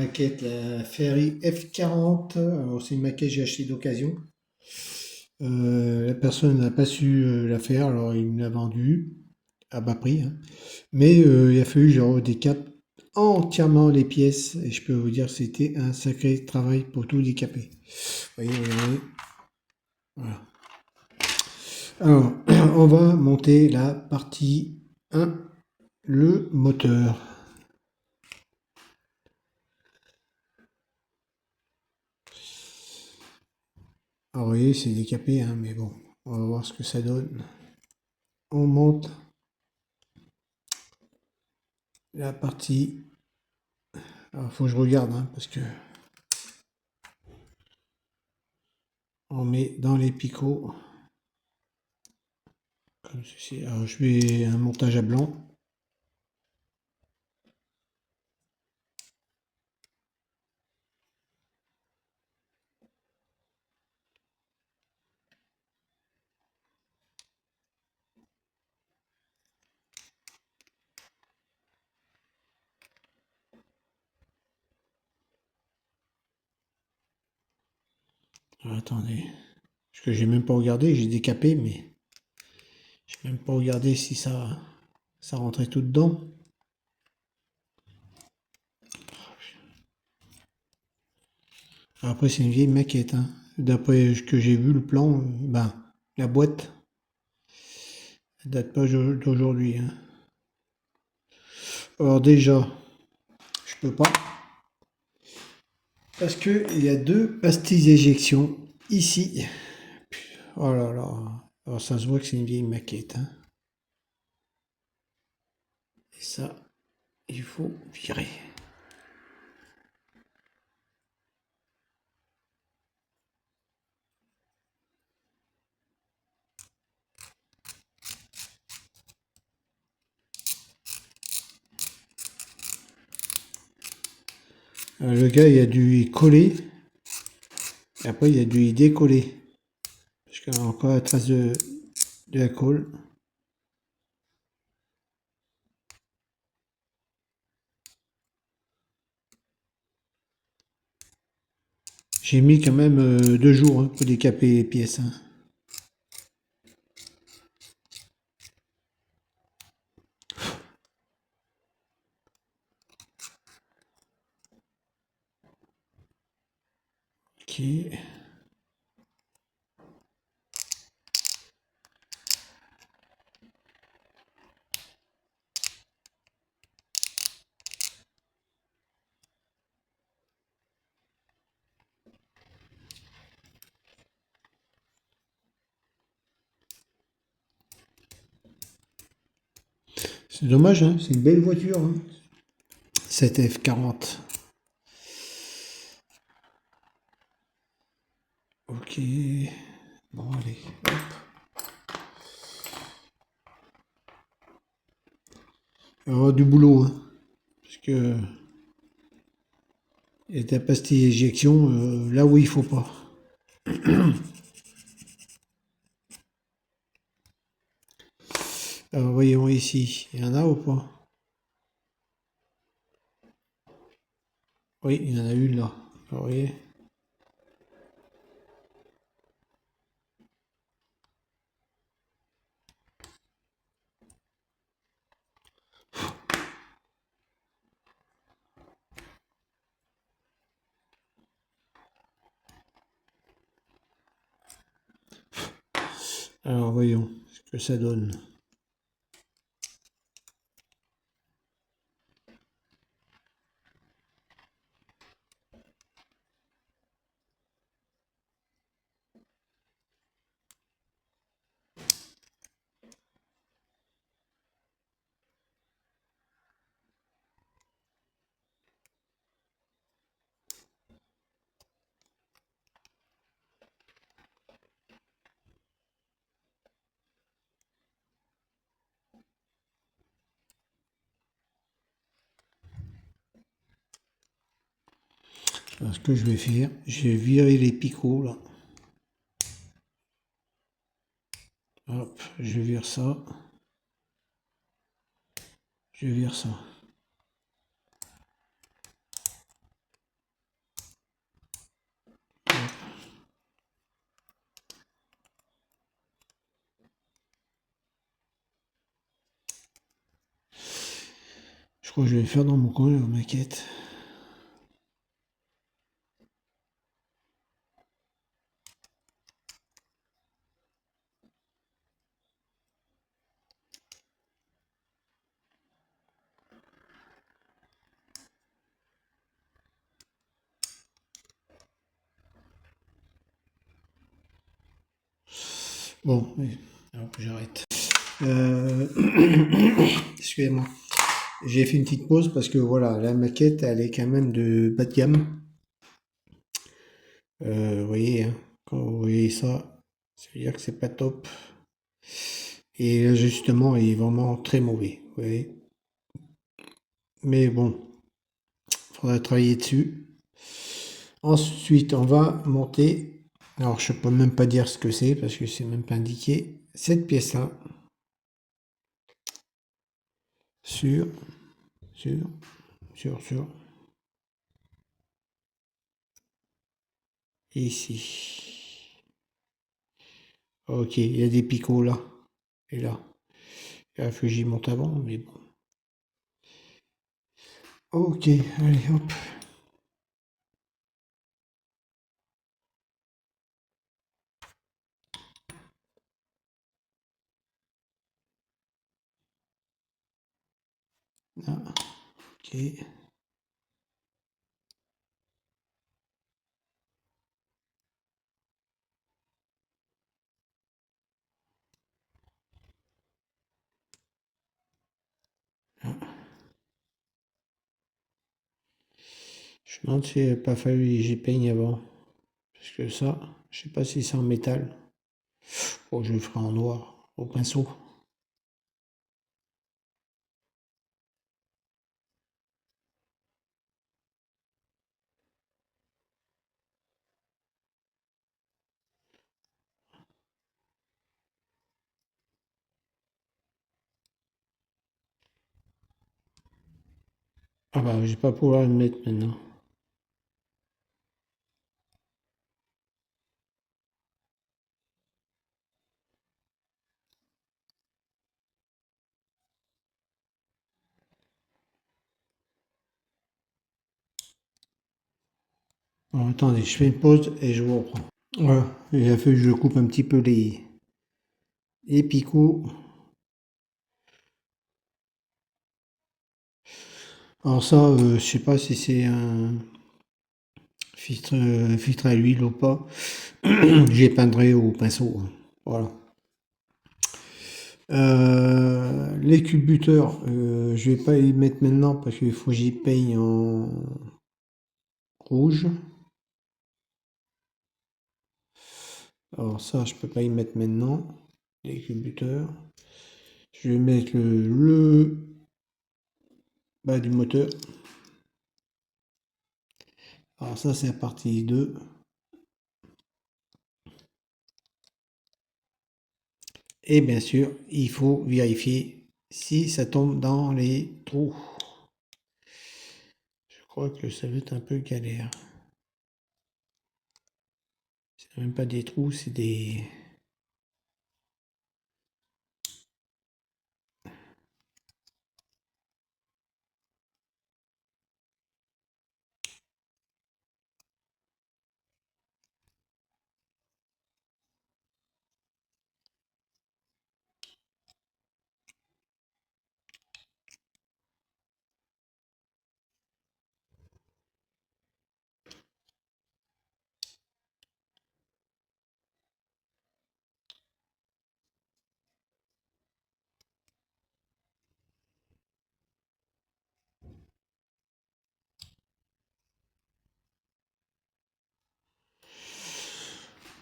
maquette, la Ferry F40. Alors, c'est une maquette que j'ai achetée d'occasion. La personne n'a pas su la faire, alors il me l'a vendue à bas prix, hein. Mais il a fallu que je redécape entièrement les pièces. Et je peux vous dire que c'était un sacré travail pour tout décaper. Vous voyez, regardez. Voilà. Alors, on va monter la partie 1, le moteur. Alors, vous voyez, c'est décapé, hein, mais bon, on va voir ce que ça donne. On monte la partie. Alors, faut que je regarde, hein, parce que on met dans les picots comme ceci. Alors, je fais un montage à blanc. Alors, attendez, parce que j'ai même pas regardé, j'ai décapé, mais j'ai même pas regardé si ça rentrait tout dedans. Après, c'est une vieille maquette, hein. D'après ce que j'ai vu, le plan, ben, la boîte, elle date pas d'aujourd'hui, hein. Alors déjà, je peux pas, parce que il y a deux pastilles d'éjection ici. Oh là là. Alors ça se voit que c'est une vieille maquette, hein. Et ça, il faut virer. Le gars, il a dû y coller. Et après, il a dû y décoller. Parce qu'il y a encore la trace de la colle. J'ai mis quand même 2 jours, hein, pour décaper les pièces, hein. Ok. C'est dommage, hein, c'est une belle voiture, hein, cette F40. Ok. Bon, allez. Hop. Il y aura du boulot, hein, parce que il y a ta pastille éjection là où il faut pas. Alors, voyons ici, il y en a ou pas? Oui, il y en a une là. Alors, vous voyez? Alors, voyons ce que ça donne. Alors, ce que je vais faire, je vais virer les picots là. Hop, je vire ça. Je vire ça. crois que je vais faire dans mon coin la maquette. Bon, alors que j'arrête. Excusez-moi. J'ai fait une petite pause parce que voilà, la maquette, elle est quand même de bas de gamme. Vous voyez, hein, quand vous voyez ça, ça veut dire que c'est pas top. Et l'ajustement est vraiment très mauvais, vous voyez. Mais bon, faudra travailler dessus. Ensuite, on va monter. Alors, je peux même pas dire ce que c'est parce que c'est même pas indiqué. Cette pièce-là sur, sur, ici. Ok, il y a des picots là et là. Il a fallu que j'y monte avant, mais bon. Ok, allez, hop. Ah, ok. Je me demande s'il n'a pas fallu que j'y peigne avant. Parce que ça, je sais pas si c'est en métal. Oh, je le ferai en noir, au pinceau. Ah bah, je vais pas pouvoir le mettre maintenant. Bon, attendez, je fais une pause et je vous reprends. Voilà, il a fallu que je coupe un petit peu les picots. Alors ça, je sais pas si c'est un filtre à l'huile ou pas. J'épeindrai au pinceau. Voilà. Les culbuteurs, je vais pas y mettre maintenant parce qu'il faut que j'y peigne en rouge. Alors ça, je peux pas y mettre maintenant. Les culbuteurs. Je vais mettre le bas du moteur. Alors ça, c'est la partie 2. Et bien sûr, il faut vérifier si ça tombe dans les trous. Je crois que ça va être un peu galère. C'est même pas des trous, c'est des...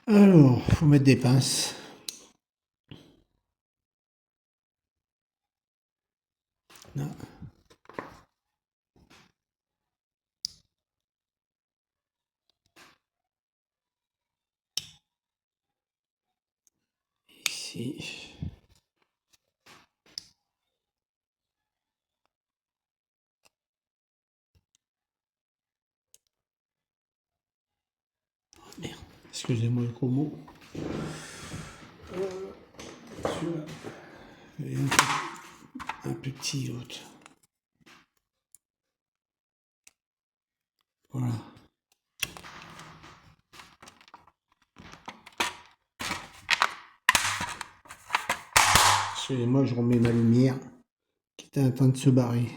Alors, faut mettre des pinces. Là. Ici. Oh, merde, excusez-moi le gros mot. Celui-là. Et un petit l'autre. Voilà. Excusez-moi, je remets ma lumière qui était en train de se barrer.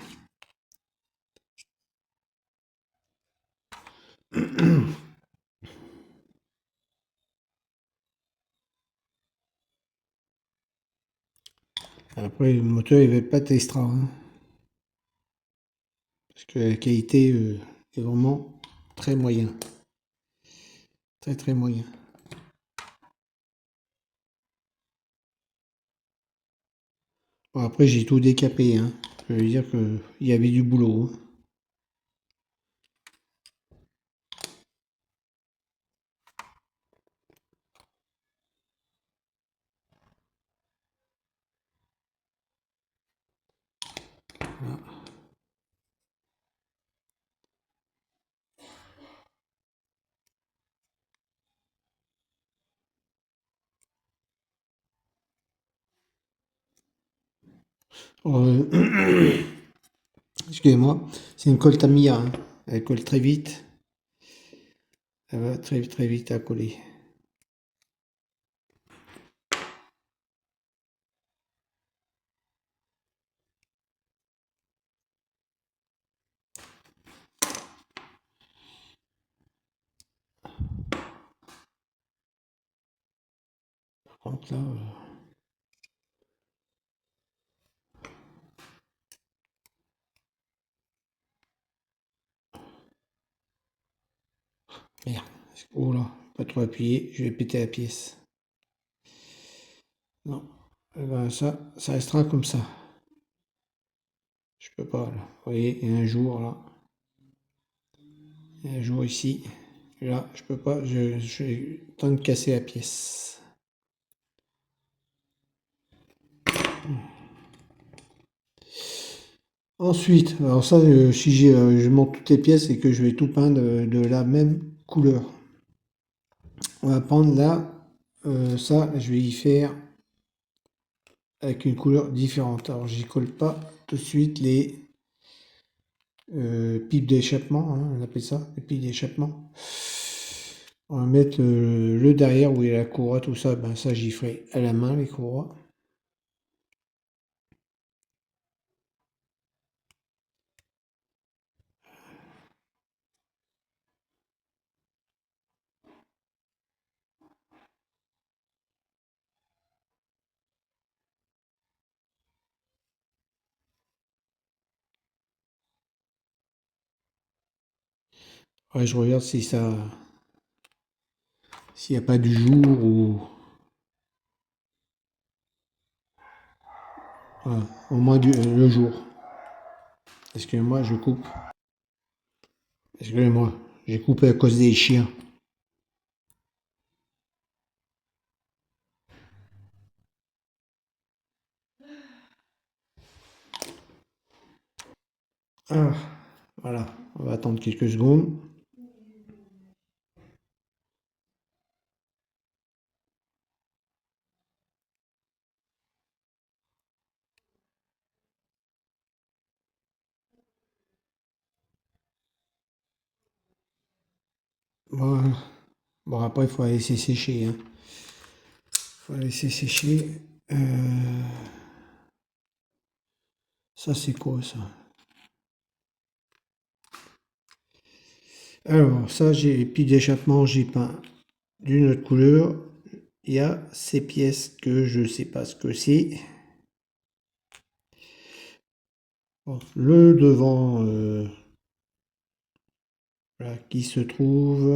Après, le moteur, il va pas être extra, hein, parce que la qualité est vraiment très moyen. Très très moyen. Bon, après, j'ai tout décapé, hein. Je veux dire qu'il y avait du boulot, hein. Euh, excusez-moi, c'est une colle Tamiya, hein. Elle colle très vite. Elle va très très vite à coller. Par contre là, merde. Oh là, pas trop appuyé, je vais péter la pièce. Non. Eh ben ça restera comme ça. Je peux pas là. Vous voyez, il y a un jour là. Il y a un jour ici. Là, je peux pas. Je suis en train de casser la pièce. Ensuite, alors ça, si je monte toutes les pièces et que je vais tout peindre de la même couleur. On va prendre là, ça, je vais y faire avec une couleur différente. Alors, j'y colle pas tout de suite les pipes d'échappement, hein, on appelle ça, les pipes d'échappement. On va mettre le derrière où il y a la courroie, tout ça, ben ça j'y ferai à la main les courroies. Ouais, je regarde si ça, s'il n'y a pas du jour ou voilà, au moins le jour. Excusez-moi, je coupe. Excusez-moi, j'ai coupé à cause des chiens. Ah, voilà, on va attendre quelques secondes. Voilà. Bon, après, il faut la laisser sécher, hein. Faut la laisser sécher. Ça, c'est quoi, ça? Alors, ça, j'ai les piles d'échappement, j'ai peint d'une autre couleur. Il y a ces pièces que je sais pas ce que c'est. Bon, le devant, voilà, qui se trouve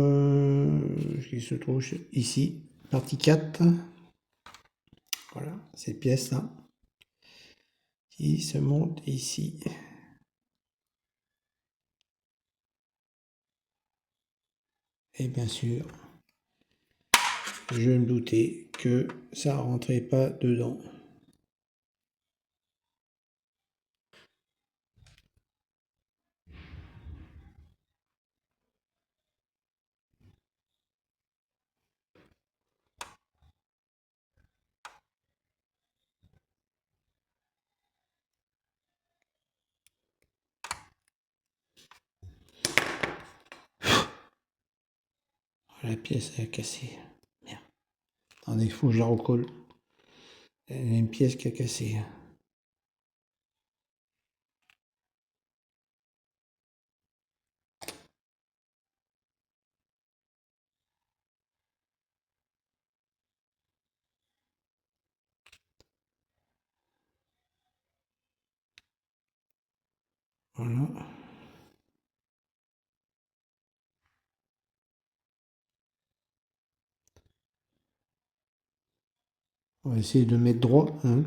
ici, partie 4. Voilà, ces pièces-là qui se montent ici. Et bien sûr, je me doutais que ça rentrait pas dedans. La pièce a cassé. Merde. Attendez, il faut que je la recolle. Il y a une pièce qui a cassé. Voilà. On va essayer de mettre droit, hein.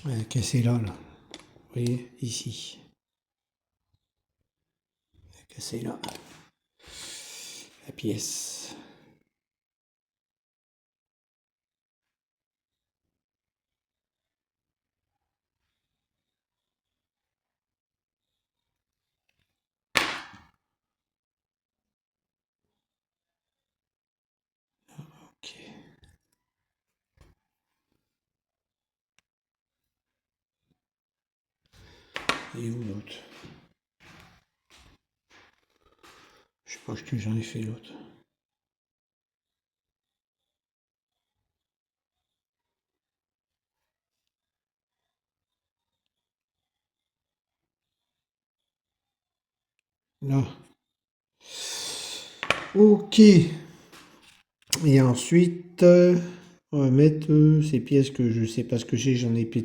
Elle a cassé là, là. Vous voyez, ici. Elle a cassé là. La pièce. Ok. Et où l'autre? Je sais pas ce que j'en ai fait l'autre. Là. Ok. Et ensuite, on va mettre ces pièces que je sais pas ce que j'ai, j'en ai pété.